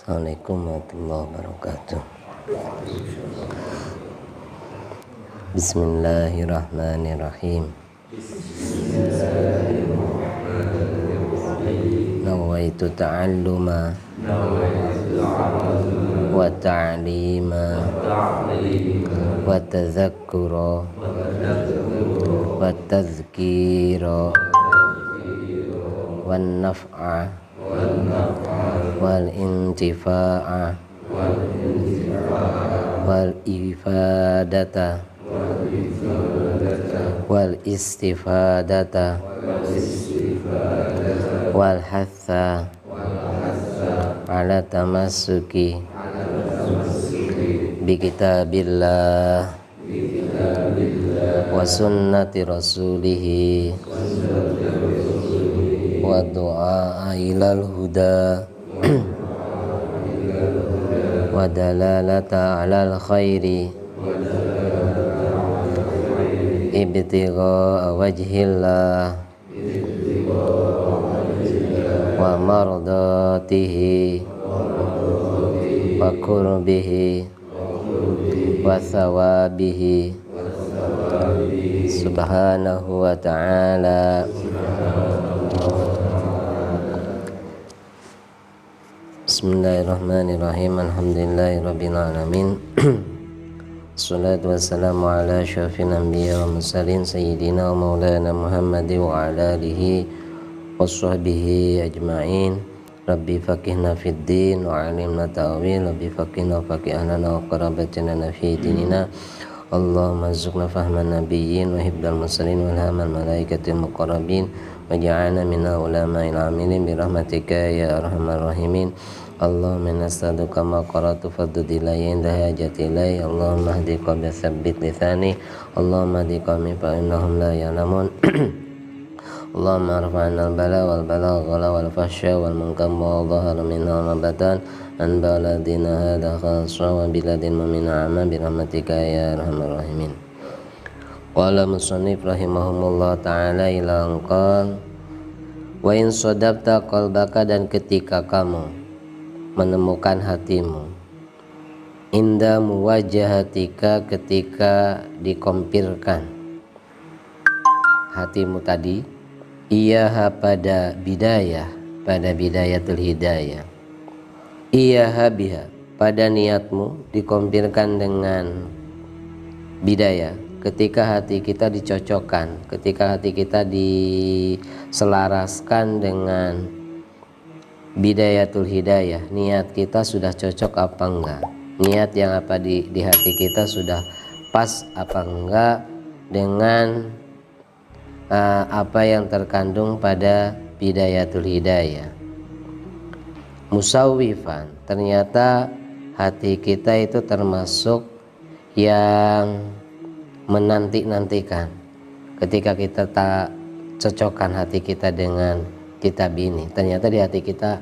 Assalamualaikum warahmatullahi wabarakatuh. Bismillahirrahmanirrahim. Nawaitu ta'alluma wa ta'lima wa tazakkura wa tazkira wa naf'a wal intifa'a wal ifadata wal istifadata wal hatha ala tamassuki bi kitabillah wa sunnati rasulih wa du'a ilal huda wa dalalata alal khairi ibtigha wajhillah wa mardatihi wa qurbihi wa thawabihi subhanahu wa ta'ala. Bismillahirrahmanirrahim. Alhamdulillahirabbil alamin. Assalatu wassalamu ala asyrafil anbiya wa mursalin sayyidina wa maulana Muhammadin wa ala alihi washabbihi ajma'in. Rabbi faqihna fid din wa 'allimna ta'wil. Rabbi faqihna faqihna wa qarabatana fi dinina. Allahumma rzuqna fahman nabiyyin wa hibdal mursalin wa ilhamal malaikatil muqarrabin waj'alna minal ulama'il 'amilin bi rahmatika ya arhamar rahimin. Allahumma nas'aluka ma qara'tu faddilayya inda hajati ilai. Allahumma hdi qalbi tsabbit lisani. Allahumma hdi qawmi fa innahum la ya'lamun. Allahumma arfa'na al-bala wal balagha wal fahsya wal munkar wa dhahara minna wa batan an baladina hadha khassa wa biladil mu'minina amma bi rahmatika ya arhamar rahimin. Qala musannif rahimahumullah ta'ala ila anqal wa in sadabta qalbaka, dan ketika kamu menemukan hatimu, inda muwajahatika, ketika dikompirkan hatimu tadi, iyaha pada bidayah, pada bidayatul hidayah, iyaha biha, pada niatmu dikompirkan dengan bidayah, ketika hati kita dicocokkan, ketika hati kita diselaraskan dengan bidayatul hidayah, niat kita sudah cocok apa enggak, niat yang apa di hati kita sudah pas apa enggak dengan apa yang terkandung pada bidayatul hidayah. Musawwifan, ternyata hati kita itu termasuk yang menanti-nantikan ketika kita tak cocokkan hati kita dengan kitab ini. Ternyata di hati kita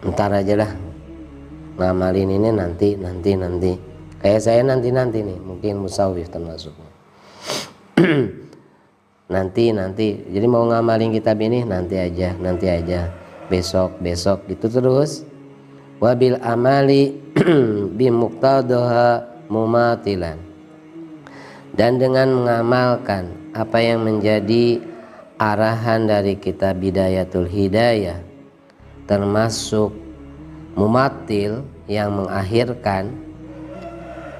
ntar aja lah, ngamalin ini nanti. Kayak saya nanti nih, mungkin musawwif termasuknya. nanti. Jadi mau ngamalin kitab ini nanti aja, besok gitu terus. Wabil amali bimuqtadaha mumatilan, dan dengan mengamalkan apa yang menjadi arahan dari kitab bidayatul hidayah, termasuk mumatil yang mengakhirkan,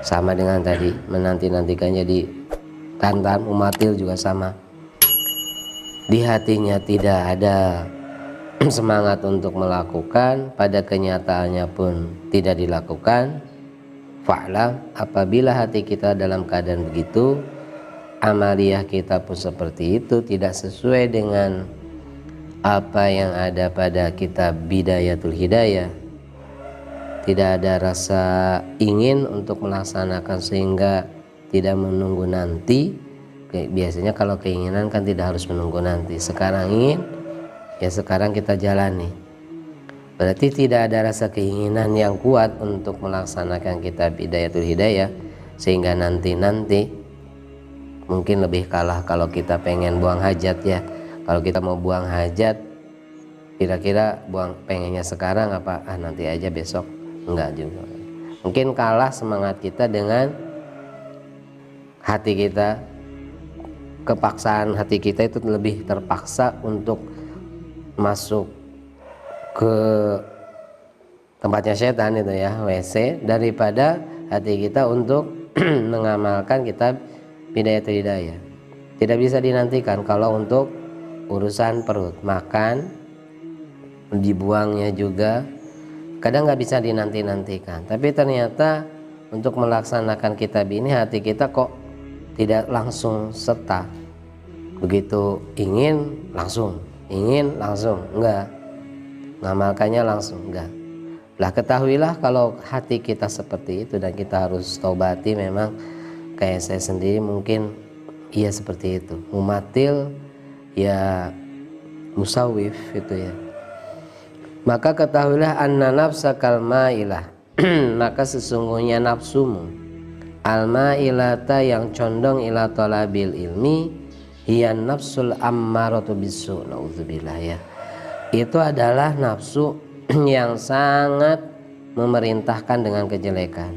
sama dengan tadi menanti-nantikan jadi tantan, mumatil juga sama. Di hatinya tidak ada semangat untuk melakukan, pada kenyataannya pun tidak dilakukan. Fa'lam, apabila hati kita dalam keadaan begitu, amaliyah kita pun seperti itu, tidak sesuai dengan apa yang ada pada kitab bidayatul hidayah, tidak ada rasa ingin untuk melaksanakan sehingga tidak menunggu nanti. Biasanya kalau keinginan kan tidak harus menunggu nanti, sekarang ingin ya sekarang kita jalani. Berarti tidak ada rasa keinginan yang kuat untuk melaksanakan kitab bidayatul hidayah, sehingga nanti mungkin lebih kalah kalau kita pengen buang hajat ya. Kalau kita mau buang hajat kira-kira buang pengennya sekarang apa nanti aja besok, enggak juga. Mungkin kalah semangat kita dengan hati kita, kepaksaan hati kita itu lebih terpaksa untuk masuk ke tempatnya setan itu ya, WC, daripada hati kita untuk mengamalkan kitab Bidayatul Hidayah. Tidak bisa dinantikan kalau untuk urusan perut, makan, dibuangnya juga kadang nggak bisa dinanti-nantikan. Tapi ternyata untuk melaksanakan kitab ini hati kita kok tidak langsung serta, begitu ingin langsung enggak, ngamalkannya langsung enggak. Lah ketahuilah kalau hati kita seperti itu dan kita harus taubati. Memang kayak saya sendiri mungkin iya seperti itu, mumatil ya musawif itu ya. Maka ketahuilah anna nafsakal ma'ilah maka sesungguhnya nafsumu al-ma'ilata yang condong ila talabil ilmi hiyan nafsul ammaratu bisu, naudzubillah ya. Itu adalah nafsu yang sangat memerintahkan dengan kejelekan.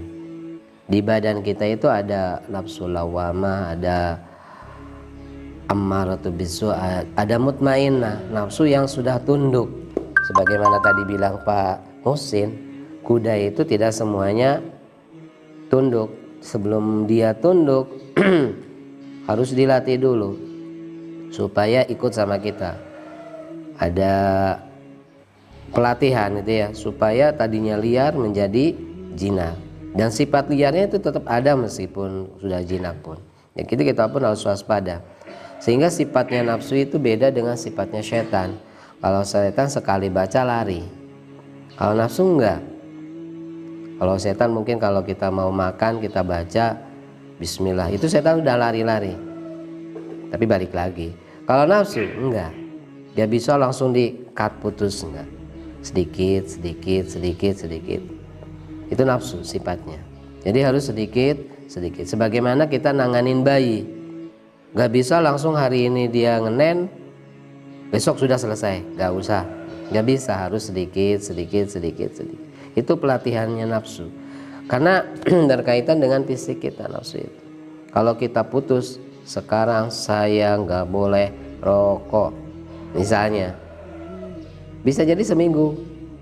Di badan kita itu ada nafsu lawamah, ada ammaratu bisu, ada mutmainnah, nafsu yang sudah tunduk. Sebagaimana tadi bilang Pak Muhsin, kuda itu tidak semuanya tunduk. Sebelum dia tunduk harus dilatih dulu supaya ikut sama kita. Ada pelatihan itu ya, supaya tadinya liar menjadi jinak, dan sifat liarnya itu tetap ada meskipun sudah jinak pun ya. Kita pun harus waspada, sehingga sifatnya nafsu itu beda dengan sifatnya setan. Kalau setan sekali baca lari, kalau nafsu enggak. Kalau setan mungkin kalau kita mau makan kita baca bismillah, itu setan udah lari-lari tapi balik lagi. Kalau nafsu enggak, dia bisa langsung di cut, putus, enggak, sedikit. Itu nafsu sifatnya. Jadi harus sedikit. Sebagaimana kita nanganin bayi, gak bisa langsung hari ini dia ngenen besok sudah selesai, gak usah, gak bisa, harus sedikit. Itu pelatihannya nafsu, karena berkaitan dengan fisik kita nafsu itu. Kalau kita putus sekarang saya gak boleh rokok misalnya, bisa jadi seminggu,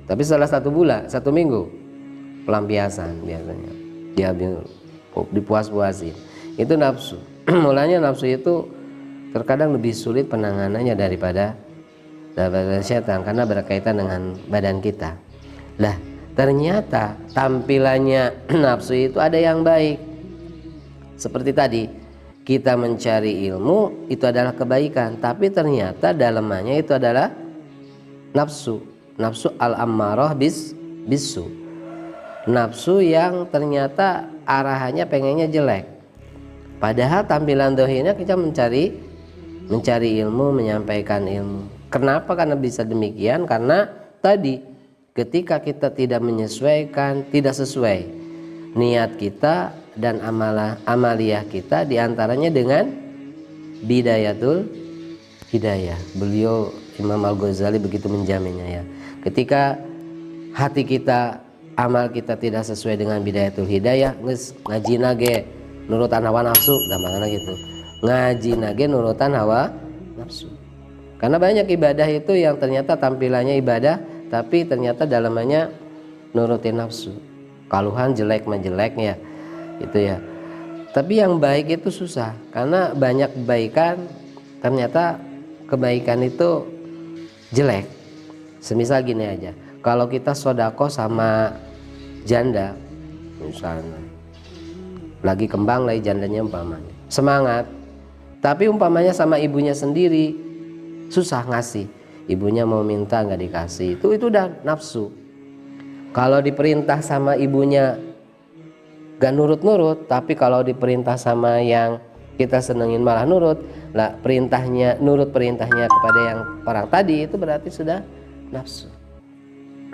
tapi setelah 1 bulan, 1 minggu pelampiasan biasanya, dia dipuas-puasin. Itu nafsu. Mulanya nafsu itu terkadang lebih sulit penanganannya daripada setan, karena berkaitan dengan badan kita. Lah ternyata tampilannya nafsu itu ada yang baik. Seperti tadi kita mencari ilmu itu adalah kebaikan, tapi ternyata dalamannya itu adalah nafsu al-ammarah bisu, nafsu yang ternyata arahannya pengennya jelek, padahal tampilan dohirnya kita mencari ilmu, menyampaikan ilmu. Kenapa? Karena bisa demikian, karena tadi ketika kita tidak menyesuaikan, tidak sesuai niat kita dan amaliyah kita, diantaranya dengan bidayatul hidayah. Beliau Imam Al-Ghazali begitu menjaminnya ya. Ketika hati kita, amal kita tidak sesuai dengan bidayatul hidayah, ngaji nage nurutan hawa nafsu, gampangnya gitu. Ngaji nage nurutan hawa nafsu. Karena banyak ibadah itu yang ternyata tampilannya ibadah, tapi ternyata dalamannya nurutin nafsu. Kaluhan jelek menjeleknya itu ya. Tapi yang baik itu susah, karena banyak kebaikan ternyata kebaikan itu jelek. Semisal gini aja, kalau kita sodako sama janda misalnya, lagi kembang lagi jandanya umpamanya, semangat, tapi umpamanya sama ibunya sendiri susah ngasih, ibunya mau minta nggak dikasih, itu udah nafsu. Kalau diperintah sama ibunya gak nurut-nurut, tapi kalau diperintah sama yang kita senengin malah nurut, lah nurut perintahnya kepada yang orang tadi, itu berarti sudah nafsu.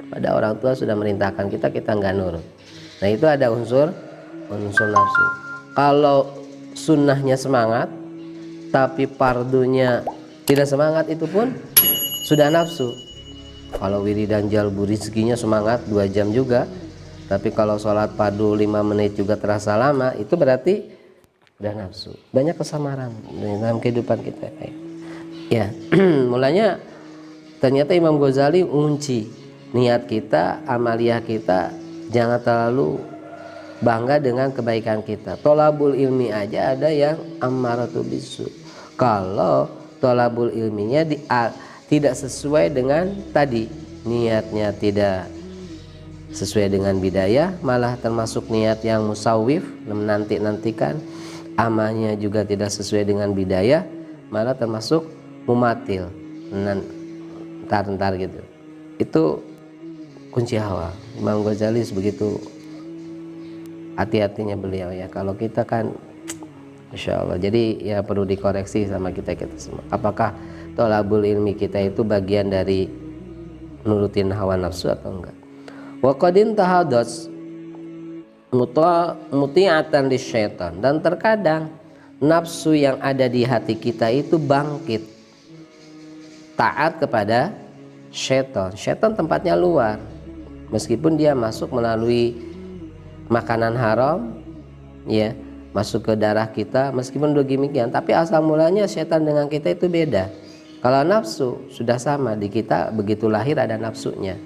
Pada orang tua sudah merintahkan kita nggak nurut, nah itu ada unsur nafsu. Kalau sunnahnya semangat tapi pardunya tidak semangat, itu pun sudah nafsu. Kalau wiridan jalbu rizkinya semangat 2 jam juga, tapi kalau sholat padu 5 menit juga terasa lama, itu berarti udah nafsu. Banyak kesamaran dalam kehidupan kita. Ya, mulanya ternyata Imam Ghazali ngunci niat kita, amaliyah kita, jangan terlalu bangga dengan kebaikan kita. Tolabul ilmi aja ada yang ammaratu bisu. Kalau tolabul ilminya tidak sesuai dengan tadi, niatnya tidak sesuai dengan bidayah, malah termasuk niat yang musawif, menanti-nantikan, amalnya juga tidak sesuai dengan bidayah, malah termasuk mumatil, ntar gitu. Itu kunci hawa. Imam Ghazali begitu hati-hatinya beliau ya. Kalau kita kan Insya Allah, jadi ya perlu dikoreksi sama kita semua. Apakah tolabul ilmi kita itu bagian dari nurutin hawa nafsu atau enggak? Wa qadin tahaddats muti'atan lisyaitan, dan terkadang nafsu yang ada di hati kita itu bangkit taat kepada syaitan. Syaitan tempatnya luar, meskipun dia masuk melalui makanan haram, ya, masuk ke darah kita, meskipun demikian, tapi asal mulanya syaitan dengan kita itu beda. Kalau nafsu sudah sama di kita, begitu lahir ada nafsunya,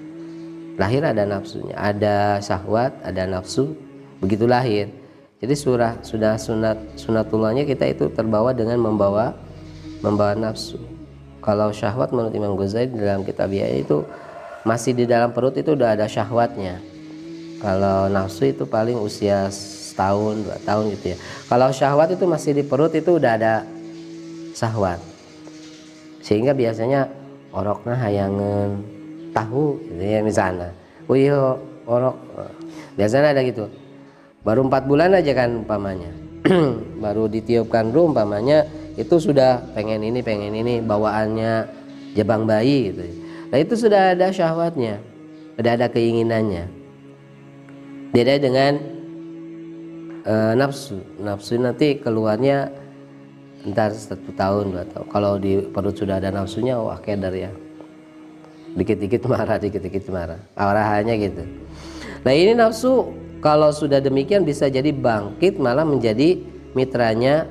ada syahwat, ada nafsu, begitu lahir. Jadi sudah sunatullahnya kita itu terbawa dengan membawa nafsu. Kalau syahwat menurut Imam Ghazali dalam kitabnya itu masih di dalam perut itu udah ada syahwatnya. Kalau nafsu itu paling usia setahun 2 tahun gitu ya. Kalau syahwat itu masih di perut itu udah ada syahwat. Sehingga biasanya orokna hayangan tahu gitu ya misalnya. Oh iya orok. Biasanya ada gitu. Baru 4 bulan aja kan umpamanya. Baru ditiupkan ruh umpamanya, itu sudah pengen ini bawaannya jabang bayi gitu. Nah itu sudah ada syahwatnya, sudah ada keinginannya. Beda dengan nafsu nanti keluarnya entar 1 tahun 2 tahun. Kalau di perut sudah ada nafsunya, wah keder ya, dikit-dikit marah, arahannya gitu. Nah ini nafsu kalau sudah demikian bisa jadi bangkit malah menjadi mitranya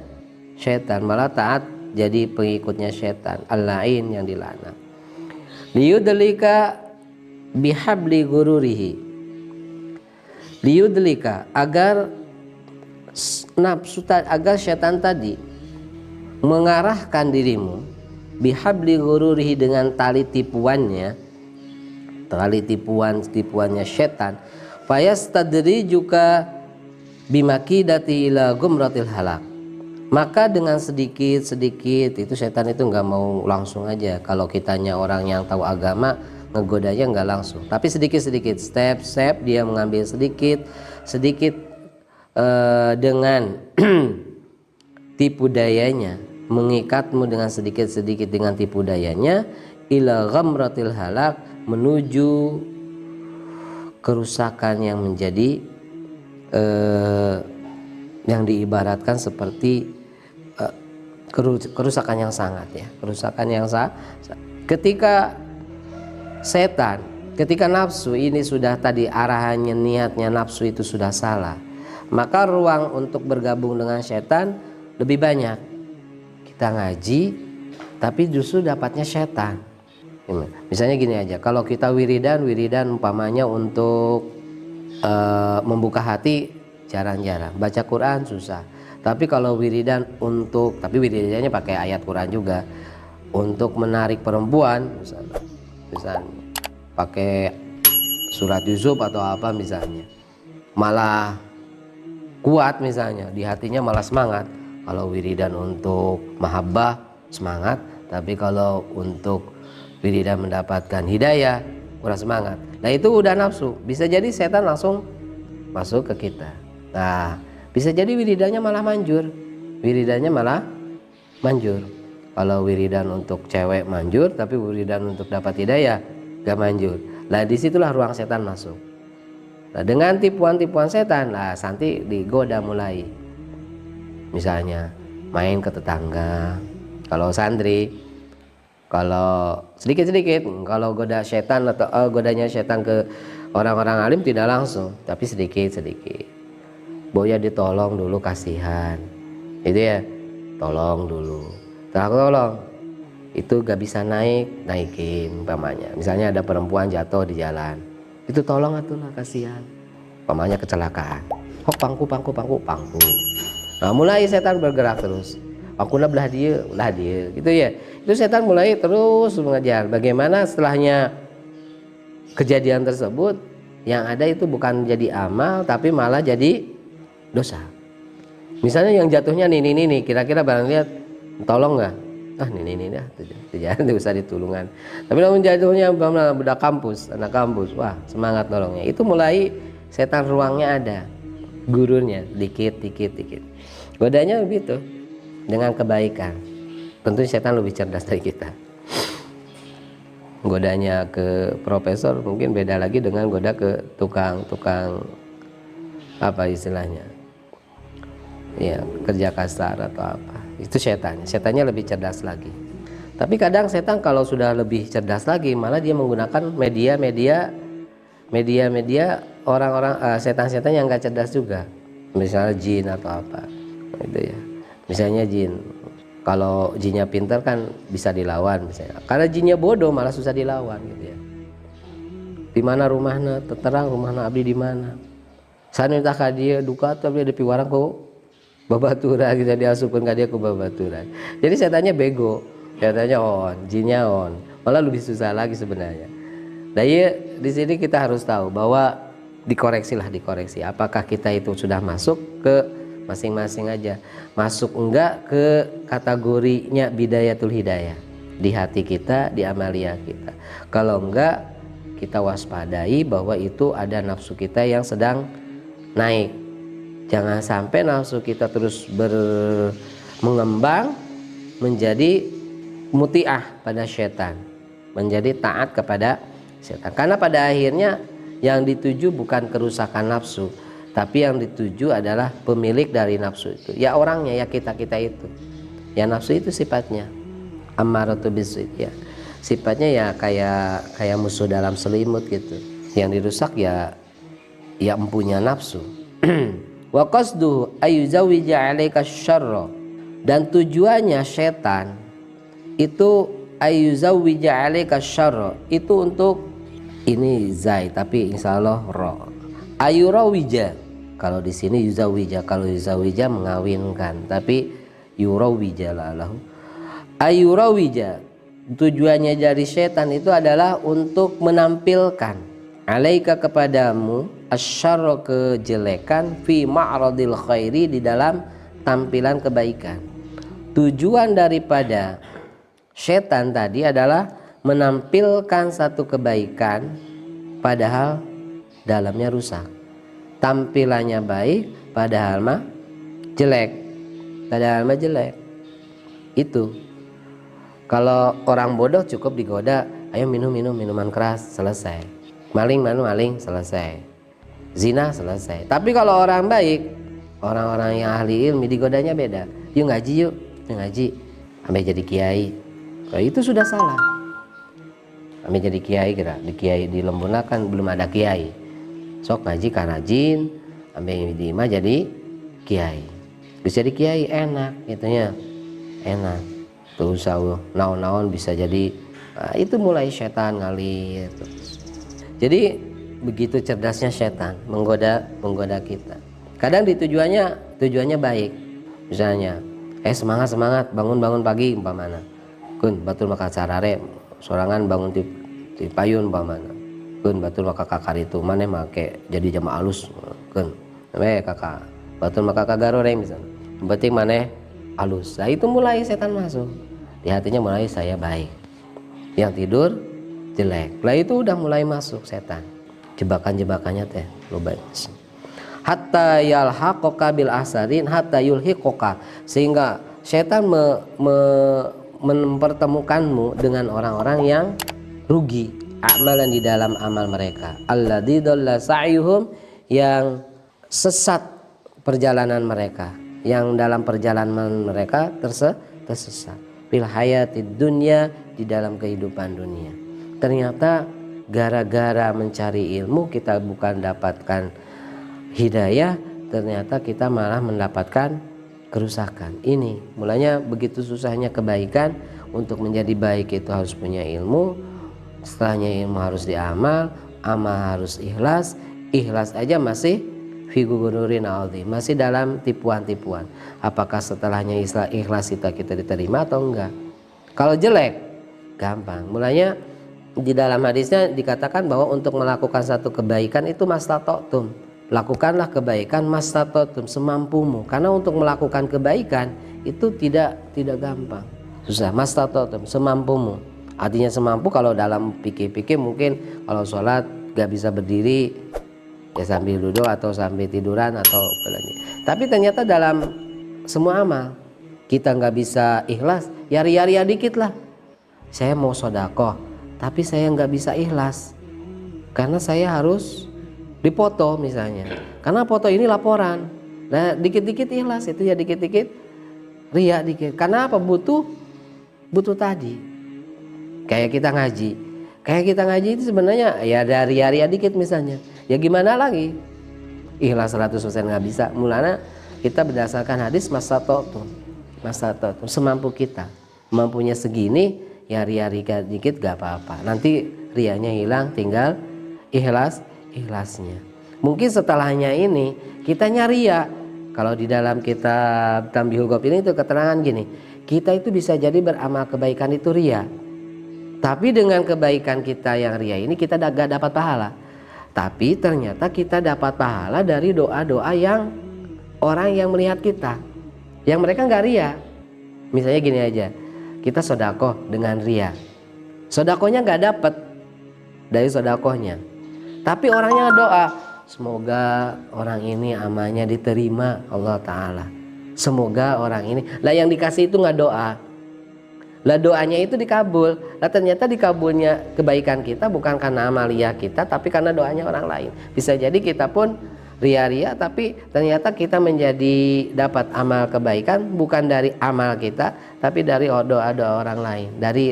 syaitan, malah taat jadi pengikutnya syaitan al-la'in yang dilaknat. Liyudlika bihabli gururihi, liyudlika agar nafsu agar syaitan tadi mengarahkan dirimu bihabli gururihi dengan tali tipuannya syaitan, fayastadrijuka bimakidati ila gumratil halak. Maka dengan sedikit itu syaitan itu nggak mau langsung aja. Kalau kitanya orang yang tahu agama, ngegodanya nggak langsung, tapi sedikit step dia mengambil sedikit dengan tipu dayanya, mengikatmu dengan sedikit dengan tipu dayanya ila ghamratil halak, menuju kerusakan yang menjadi yang diibaratkan seperti kerusakan yang sangat ya, ketika nafsu ini sudah tadi arahannya, niatnya nafsu itu sudah salah, maka ruang untuk bergabung dengan setan lebih banyak. Kita ngaji tapi justru dapatnya setan. Misalnya gini aja, kalau kita wiridan umpamanya untuk membuka hati jarang-jarang, baca Quran susah. Tapi kalau wiridan tapi wiridannya pakai ayat Quran juga, untuk menarik perempuan misalnya pakai surat Yusuf atau apa misalnya, malah kuat misalnya, di hatinya malah semangat. Kalau wiridan untuk mahabbah semangat, tapi kalau untuk wiridan mendapatkan hidayah kurang semangat. Nah itu udah nafsu, bisa jadi setan langsung masuk ke kita. Nah bisa jadi wiridannya malah manjur. Kalau wiridan untuk cewek manjur, tapi wiridan untuk dapat hidayah gak manjur. Nah disitulah ruang setan masuk. Nah dengan tipuan setan, nah nanti digoda mulai. Misalnya main ke tetangga, kalau santri Kalau sedikit-sedikit, kalau goda setan atau godanya setan ke orang-orang alim tidak langsung, tapi sedikit-sedikit. Boya ditolong dulu, kasihan. Itu ya, tolong dulu. Tolong. Itu gak bisa naik, naikin umpamanya. Misalnya ada perempuan jatuh di jalan. Itu tolong atulah, kasihan. Umpamanya kecelakaan. Oh, pangku. Nah, mulai setan bergerak terus. Pangkunya belah dia, gitu ya. Itu setan mulai terus mengejar. Bagaimana setelahnya kejadian tersebut, yang ada itu bukan jadi amal, tapi malah jadi dosa. Misalnya yang jatuhnya nih, kira-kira barang lihat, tolong nggak? Ini dah, jangan usah ditulungan. Tapi namun jatuhnya budak kampus, anak kampus, wah semangat nolongnya. Itu mulai setan ruangnya ada, gurunya dikit. Godanya begitu, dengan kebaikan. Tentu setan lebih cerdas dari kita. Godanya ke profesor mungkin beda lagi dengan goda ke tukang apa istilahnya, ya kerja kasar atau apa. Itu setannya lebih cerdas lagi. Tapi kadang setan kalau sudah lebih cerdas lagi, malah dia menggunakan media orang-orang setan-setan yang nggak cerdas juga, misalnya jin atau apa. Itu ya, misalnya jin, kalau jinnya pintar kan bisa dilawan misalnya. Karena jinnya bodoh malah susah dilawan gitu ya. Di mana rumahnya terang, rumahnya abdi di mana? Sana entah ka dia duka atau dia depi warang kok babaturan gitu, diasupkeun ka dia ku babaturan. Jadi setannya bego, setannya jinnya malah lebih susah lagi sebenarnya. Nah iya, di sini kita harus tahu bahwa dikoreksi. Apakah kita itu sudah masuk ke masing-masing aja, masuk enggak ke kategorinya bidayatul hidayah di hati kita, di amalia kita. Kalau enggak, kita waspadai bahwa itu ada nafsu kita yang sedang naik. Jangan sampai nafsu kita terus mengembang menjadi muti'ah pada setan, menjadi taat kepada setan. Karena pada akhirnya yang dituju bukan kerusakan nafsu, tapi yang dituju adalah pemilik dari nafsu itu, ya orangnya, ya kita itu. Ya nafsu itu sifatnya ammaratu bisu, ya sifatnya ya kayak musuh dalam selimut gitu. Yang dirusak ya empunya nafsu. Wa qasdu ayyuzawwija 'alaika syarra, dan tujuannya setan itu ayyuzawwija 'alaika syarra, itu untuk ini zai tapi insyaallah ro. Ayurawija, kalau di sini yuzawija, kalau yuzawija mengawinkan, tapi yurawija lahu. Ayurawija, tujuannya dari setan itu adalah untuk menampilkan alaika kepadamu asyarra, kejelekan, fi ma'radil khairi, di dalam tampilan kebaikan. Tujuan daripada setan tadi adalah menampilkan satu kebaikan padahal dalamnya rusak. Tampilannya baik padahal mah jelek. Itu kalau orang bodoh cukup digoda, ayo minum minuman keras, selesai. Maling selesai. Zina selesai. Tapi kalau orang baik, orang-orang yang ahli ilmu, digodanya beda. Yuk ngaji sampai jadi kiai. Kalau itu sudah salah. Sampai jadi kiai, di kiai di Lembuna kan belum ada kiai. Sok ngaji karena jin, ambil dimah jadi kiai. Bisa jadi kiai enak, gitunya enak. Tuh usah naon-naon bisa jadi. Nah, itu mulai setan ngalir. Jadi begitu cerdasnya setan menggoda kita. Kadang tujuannya baik. Misalnya, semangat bangun pagi umpamana. Kun batul maka carare sorangan bangun di payun umpamana. Kun batul maka kakar itu mana make jadi jamaah alus kun kakak batul maka kagaroreng misalnya penting mana alus. Nah itu mulai setan masuk di hatinya, mulai saya baik, yang tidur jelek. Lah itu udah mulai masuk setan, jebakannya teh lo baik. Hatta yalhaqoka bil asarin hatta yulhiqoka, sehingga setan mempertemukanmu dengan orang-orang yang rugi amalan di dalam amal mereka, alladzi dhalla sa'yuhum, yang sesat perjalanan mereka, yang dalam perjalanan mereka tersesat. fil hayatid dunya, di dalam kehidupan dunia. Ternyata gara-gara mencari ilmu kita bukan dapatkan hidayah, ternyata kita malah mendapatkan kerusakan. Ini mulanya begitu susahnya kebaikan. Untuk menjadi baik itu harus punya ilmu, setelahnya ilmu harus diamal, amal harus ikhlas. Ikhlas aja masih fi gururin azim, masih dalam tipuan-tipuan. Apakah setelahnya ikhlas kita diterima atau enggak? Kalau jelek gampang. Mulanya di dalam hadisnya dikatakan bahwa untuk melakukan satu kebaikan itu mastata'tum, lakukanlah kebaikan mastata'tum, semampumu. Karena untuk melakukan kebaikan itu tidak gampang, susah. Mastata'tum, semampumu. Artinya semampu kalau dalam pikir-pikir mungkin kalau sholat gak bisa berdiri ya sambil duduk atau sambil tiduran atau belanja. Tapi ternyata dalam semua amal kita nggak bisa ikhlas, ya ria-ria dikit lah. Saya mau sodakoh tapi saya nggak bisa ikhlas karena saya harus dipoto misalnya, karena foto ini laporan. Nah dikit-dikit ikhlas itu ya dikit-dikit ria dikit. Karena apa? Butuh tadi. Kayak kita ngaji itu sebenarnya ya ada ria-ria dikit misalnya. Ya gimana lagi? Ikhlas 100% nggak bisa. Mulanya kita berdasarkan hadis mastata'tum, semampu kita. Mampunya segini ya ria-ria dikit gak apa-apa. Nanti rianya hilang, tinggal ikhlasnya. Mungkin setelahnya ini kita nyari ya. Kalau di dalam kitab Tambihul Ghafilin itu keterangan gini, kita itu bisa jadi beramal kebaikan itu ria. Tapi dengan kebaikan kita yang ria ini kita gak dapat pahala. Tapi ternyata kita dapat pahala dari doa-doa yang orang yang melihat kita, yang mereka gak ria. Misalnya gini aja, kita sodakoh dengan ria, sodakohnya gak dapat dari sodakohnya, tapi orangnya doa, semoga orang ini amalnya diterima Allah Ta'ala, semoga orang ini lah, yang dikasih itu gak doa lah, doanya itu dikabul lah. Ternyata dikabulnya kebaikan kita bukan karena amalia kita, tapi karena doanya orang lain. Bisa jadi kita pun ria-ria tapi ternyata kita menjadi dapat amal kebaikan bukan dari amal kita, tapi dari doa-doa orang lain, dari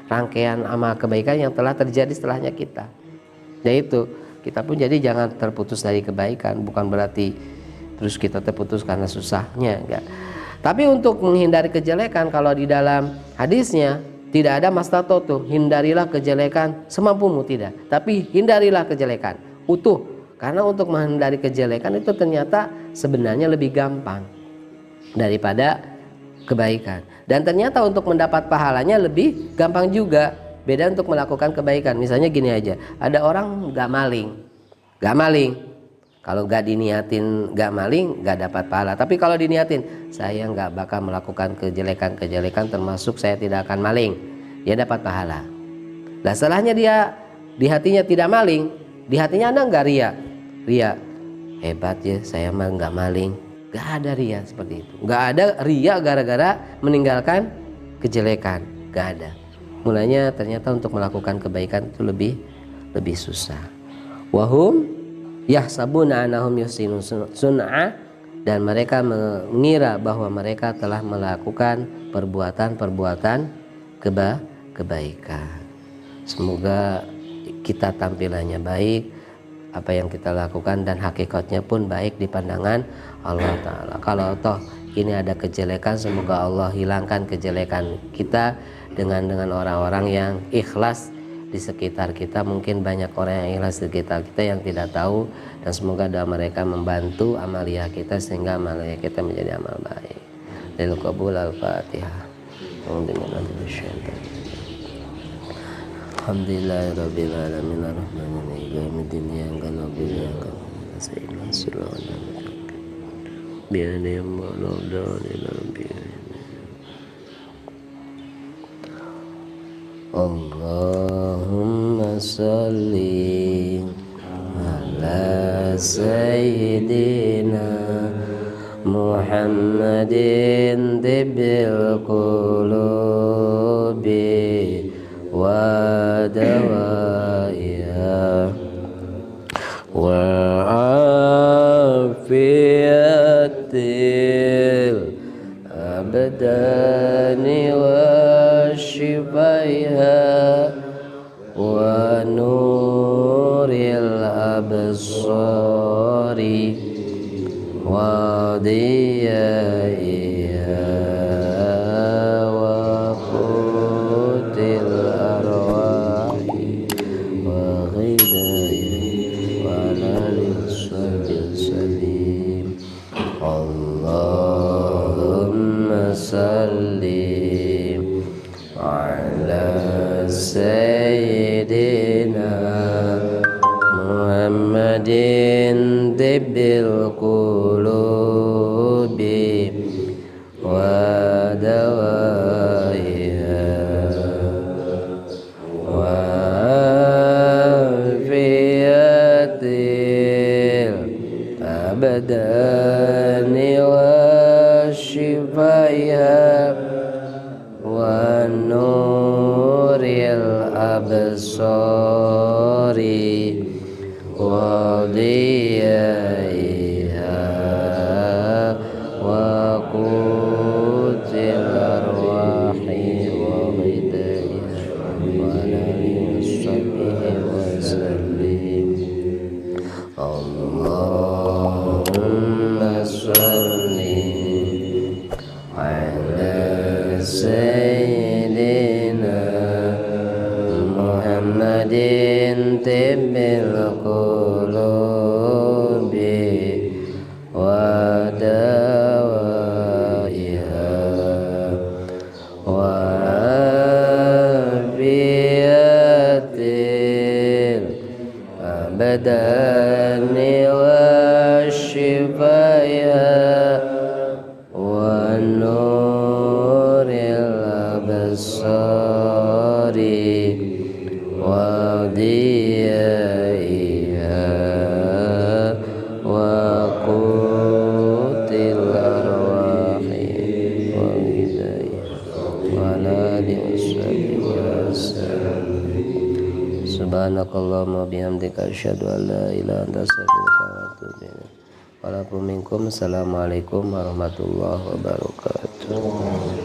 rangkaian amal kebaikan yang telah terjadi setelahnya kita. Yaitu kita pun jadi jangan terputus dari kebaikan. Bukan berarti terus kita terputus karena susahnya, enggak. Tapi untuk menghindari kejelekan, kalau di dalam hadisnya tidak ada mastata'tum, hindarilah kejelekan semampumu, tidak. Tapi hindarilah kejelekan utuh. Karena untuk menghindari kejelekan itu ternyata sebenarnya lebih gampang daripada kebaikan. Dan ternyata untuk mendapat pahalanya lebih gampang juga. Beda untuk melakukan kebaikan. Misalnya gini aja, ada orang gak maling. Kalau gak diniatin gak maling, gak dapat pahala. Tapi kalau diniatin, saya gak bakal melakukan kejelekan termasuk saya tidak akan maling, dia dapat pahala. Nah setelahnya dia di hatinya tidak maling, di hatinya Anda gak ria, hebat ya saya mah gak maling. Gak ada ria seperti itu. Gak ada ria gara-gara meninggalkan kejelekan, gak ada. Mulanya ternyata untuk melakukan kebaikan itu lebih susah. Wahum yahsabuna annahum yuhsinun sun'a, dan mereka mengira bahwa mereka telah melakukan perbuatan kebaikan. Semoga kita tampilannya baik, apa yang kita lakukan dan hakikatnya pun baik di pandangan Allah Ta'ala. Kalau toh ini ada kejelekan, semoga Allah hilangkan kejelekan kita dengan orang-orang yang ikhlas di sekitar kita. Mungkin banyak orang yang ikhlas di sekitar kita yang tidak tahu, dan semoga doa mereka membantu amalia kita sehingga amalia kita menjadi amal baik. Lil qabul al-Fatihah. Alhamdulillahirabbil alamin arrahmanir rahim yaumiddin iyyaka na'budu wa iyyaka nasta'in ihdinas Allahumma sholli ala sayyidina Muhammadin tibbil qulubi wa dawaiha wa afiyatil abdani wa شفائها ونور الأبصار وضيائها وقوت الأرواح وغذائها وعلى الصحب السليم اللهم صل على سيدنا محمد طب القلوب ودوائها وعافية الأبدان وشفائها ونور الأبصار وضيائها وقوت الأرواح وغذائها وعلى وصحبه وسلم اللهم صل على سيدنا محمد طب القلوب ودوائها وعافية الأبدان وشفائها ونور الأبصار وضيائها وقوت الأرواح وغذائها وعلى آله وصحبه وسلم subhanakallahumma bihamdika asyhadu an la ilaha illa anta astaghfiruka wa atubu ilaik. Walakum minkum. Assalamualaikum warahmatullahi wabarakatuh.